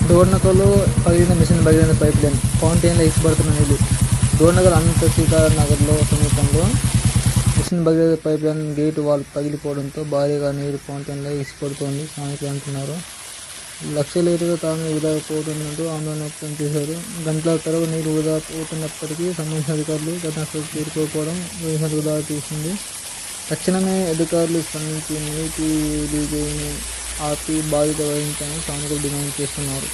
డోర్నకల్లో పగిలిన mission Bhagiratha pipeline, ఫౌంటైన్లో ఎగిసిపడుతున్న నీళ్లు. డోర్నకల్ అనంత సీతానగర్లో సమీపంలో mission Bhagiratha pipeline gate valve పగిలిపోవడంతో భారీగా నీరు ఫౌంటైన్లో ఎగిసిపడుతోంది స్థానికులు అంటున్నారు. లక్షల లీటర్ల తాను వృధా పోతుందంటూ ఆందోళన వ్యక్తం చేశారు. గంటల తరబడి నీరు వృధా పోతున్నప్పటికీ సంబంధించిన అధికారులు ఘటనాస్థలికి చేరుకోకపోవడం వేధింపులకు దారి తీసింది. తక్షణమే అధికారులు స్పందించి నీటి లీకేజీని ఆపి బాధ్యత వహించాలని స్థానికులు డిమాండ్ చేస్తున్నారు.